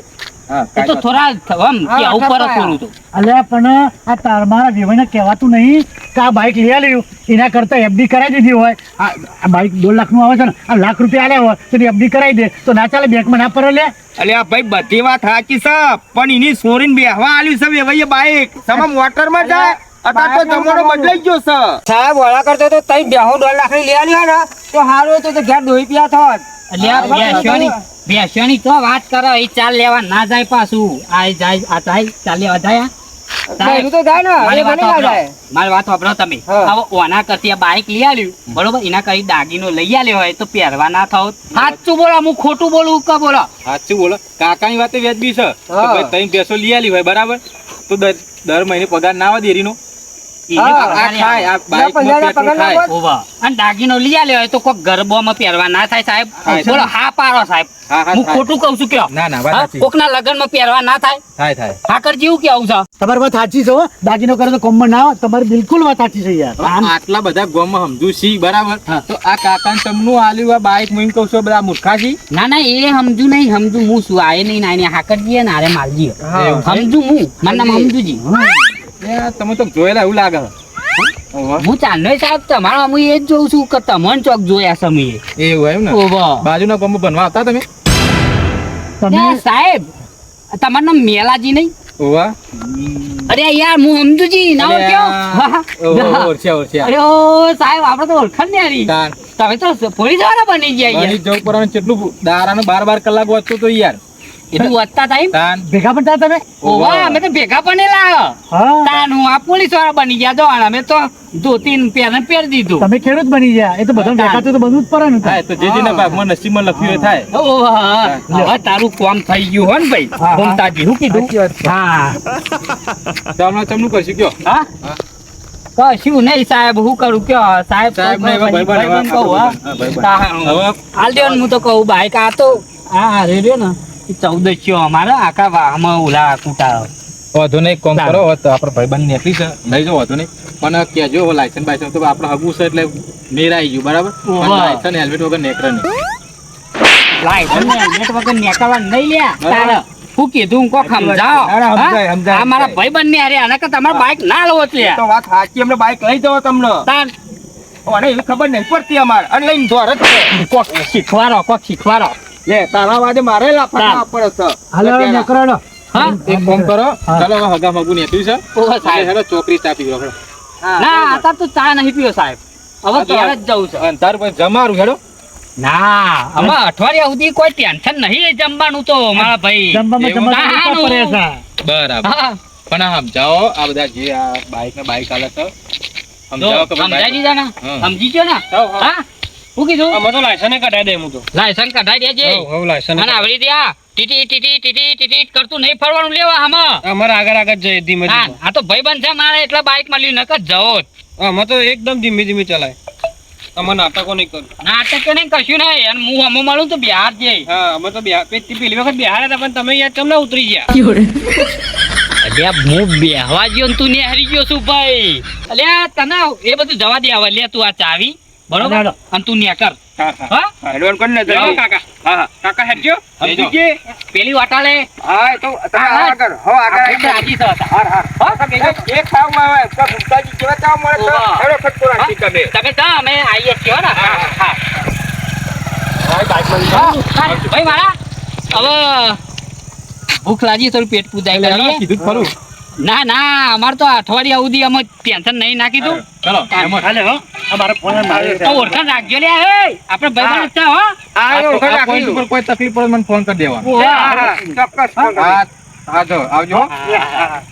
હા, એ તો થોડા આમ કે ઉપર જ બોલું છું. અલ્યા પણ આ તમારા વેવાઈને કહેવાતું નહીં કે આ બાઇક લઈ આલ્યું એના કરતા એફડી કરાવી દીધી હોય. આ બાઇક 2 લાખનું આવે છે ને, આ લાખ રૂપિયા આલ્યા હોય તો એફડી કરાવી દે તો ના ચાલે, બેંકમાં ના પડે લે. અલ્યા ભાઈ બધી વાત સાચી છે, પણ એની સોરીને બેહવા આલ્યું છે વેવાઈએ બાઈક. તમામ વોટરમાં જાય અત્યારે તો જમાનો બદલાઈ ગયો છે. સાહેબ વળા કરતો તો તઈ 2 લાખ ની લઈ આલ્યા ને તો સારું હતું તો ઘેર દોહી પીયા થોત. એટલે બેસ્યોની તો વાત કરો એ ચાલ લેવા ના જાય પાછું. આ જાય આ જાય ચાલ લેવા જાય. બહેરું તો જાય ને મારી એ વાત મને ના સાંભળો. જાય. મારી વાત સાંભળો તમે. હા. હવે ઓના કરતી આ બાઈક લઈ આલ્યું બરોબર, એના કરી દાગીનો લઈ આલ્યો હોય તો પહેરવા ના થાવ. સાચું બોલો, હું ખોટું બોલું કે બોલો? સાચું બોલો, કાકાની વાત વ્યાજબી છે. હા. તો ભાઈ ત્રણ પેસો લઈ આલી હોય બરાબર, તો દર મહિને પગાર ના આવે દેરીનો. એને હા, પગાર આ ખાય, આ ના બાઈકમાં પંજાના પેટ્રોલ પગારના ખાય. પર. ઓવા. અને દાગીનો લઈ આલ્યો હોય તો કોઈ ગરબોમાં પહેરવા ના થાય સાહેબ. થાય. બોલો હા પાડો સાહેબ. હા, હા, હું થાય. ખોટું કહું છું કયો? ના, ના, વાત હા? સાચી. કોકના લગ્નમાં પહેરવા ના થાય. થાય. ઠાકર જેવું કેવું છે? તમારી વાત સાચી છે હો, દાગીનો કરે તો કોમમાં ના આવે. તમારી બિલકુલ વાત સાચી છે યાર. હવે આટલા બધા ગામમાં સમજુ છી બરાબર, તો આ કાકાને તમનું આલ્યું આ બાઈક હું એમ કહું છું બધા મૂર્ખા છી. ના ના એ સમજુ નહીં, સમજુ હું શું આયે નહીં નાની હાકરજી ને આરે માલજી એવું છે? સમજુ હું. મારું નામ સમજુજી. એ તમે તો જોયેલા એવું લાગે છે. ઓહો, હું ચાંદોય સાહેબ તમારા હું એ જ જોઉં છું કે તમને ચોક જોયા સમયે. એવું એમ ને. ઓવા. બાજુના ગામમાં બનવા આવતા તમે? તમે સાહેબ તમારું નામ મેલાજી નહીં? ઓવા. અરે યાર હું સમજુજી ના ઓળખ્યો? ઓહો, ઓળખ્યા. અરે ઓ સાહેબ આપણે તો ઓળખાણ ને યારી. તાન. તમે તો પોલીસ વાળા બની ગયા યાર. બની જવું પડવાનું કેટલું દારાનું 12 કલાક વાંચતો તો યાર. એટલું વધતા ટાઈમ. તાન. ભેગા પણ થયા તમે? ઓવા અમે તો ભેગા બનેલા. હા, તાન હું આ પોલીસ વાળા બની ગયા તો અને અમે તો ધોતીન પહેર દીધું. તમે ખેડૂત બની ગયા, એ તો બધા દેખાતું તો બનવું જ પડે ને. હા, તો જે જેના ભાગમાં નસીબમાં લખ્યું એ થાય. ઓહો, હવે તારું કામ થઈ ગયું હો ને ભાઈ. હા, હા. કોમતાજી શું કીધું? સાચી વાત છે. હા તો હમણાં ચમનું કરશું કયો? હા કશું નહીં સાહેબ, હું કરું કયો સાહેબ? સાહેબ નહીં, હવે ભાઈબંધ, ભાઈબંધ કહું, હા. હા, ભાઈબંધ. હવે હાલ દેવો ને હું તો કહું બાઈક આ તો આ રહ્યો ને 1400 અમારે આખા વાહમાં ઓલા કૂટા. વાંધો નહીં, કોમ કરો. હવે તો આપણે ભાઈબંધ નીકળી છે, લઈ જાઓ, વાંધો નહીં. પણ કહેજો હવે લાયસન્સ બાયસન્સ તો આપણે હગું છે એટલે મેર આવી ગયું બરાબર. પણ ઓહો. લાયસન્સ હેલ્મેટ વગર નેકરે નહીં. લાયસન્સ ને હેલ્મેટ વગર નીકળવા નહીં લ્યા તારે. હું કીધું કોક સમજાવો. ના, ના, સમજાય, હા? સમજાય, આ મારા સમજાય. ભાઈબંધ ને હારે આના કરતા તમારે બાઈક ના લેવો છે તો વાત સાચી, અમને બાઈક લઈ જાઓ તમને. તાન અને એવી ખબર નહીં પડતી અમારે, અને લઈને ધોર જ છે. કોક શીખવાડો. લે તારા વાદે મારે લાફા પડે છે. હાલો હવે નીકળો હાલો. હા એક કામ કરો, ચાલો હવે હગા મગું નીકળ્યું છે. ઓહો એટલે સાહેબ. હેડો ચોકરી ચા પીવો હેડો. ના અત્યારે તો ચા નહીં પીવો સાહેબ, હવે ઘેર જ જવું છે. અને તારું પછી જમારું હેડો. ના અમે અઠવાડિયા સુધી કોઈ ટેન્શન નહીં જમવાનું તો મારા ભાઈ. જમવામાં એવું? જમવા તો પડે છે. બરાબર. હા પણ આ સમજાવો આ બધા જે આ બાઈક ને બાઈક હાલે છે, સમજાવો કે ભાઈ સમજાઈ બાઈક- દીધા ને? હા. સમજી ગયો ને? હા, હા. હા શું કીધું? અમે તો લાયસન્સ કઢાઈ દે હું તો. લાયસન્સ કઢાઈ દેજે. હવે લાયસન્સ અને આવડી દે આ ટીટી કરતું નહીં ફરવાનું લેવા આમાં. અમારે આગળ જઈએ ધીમે હા, ધીમે. આ તો ભાઈબંધ છે મારે એટલે બાઈક માં લીધું નકર જવો જ. અમે તો એકદમ ધીમે ધીમે ચલાય. અમે નાટકો નહીં કરું. નાટક તો નહીં કશું નહીં. અને હું હમો મળું તો બિહાર જઈ. હા, અમે તો પેલી વખત બિહાર હતા પણ તમે યાર તમને ઉતરી ગયા. અલ્યા હું બેહવા ગયો ને તું ને હારી ગયો છું ભાઈ. અલ્યા તને એ બધું જવા દે. હવે લે તું આ ચાવી બરોબર હાલો. અને તું ને કર. હા, હા. હા હા, હેડવાન કરીને જજો. જાઓ કાકા. હા, હા. કાકા હેડજો. જજો. સમજી? પેલી વાટાલે હા, એ તો તમે આગળ. હો, આગળ આપણે રાજી છે હતા. હાર, હાર. એક ખાવામાં આવે, તો ભૂમતાજી કેવા ચાવ મળે છે? ઓહો. હેડો ખટકો રાખી તમે. તમે જા અમે આવીએ છીએ ને. હા, હા હા, ભાઈ મારા હવે ભૂખ લાગી થોડું પેટ પૂજાઈ એટલે હેડો, કરીએ. કીધું જ ખરું. ના ના અમારે તો અઠવાડિયા સુધી અમે ટેન્શન નહીં નાખી દઉં. ચલો એમ જ. હાલે હો, અમારો ફોન આવ્યો છે. તો ઓળખાણ રાખજો લે હે. આપણે ભાઈબંધ જ છે હો. આ આ ઓળખાણ point રાખીશું. ઉપર કોઈ તકલીફ પડે મને ફોન કરી દેવાનો. હા, હા, ચોક્કસ ફોન કરીશ. હા, હા, જો આવજો. હા.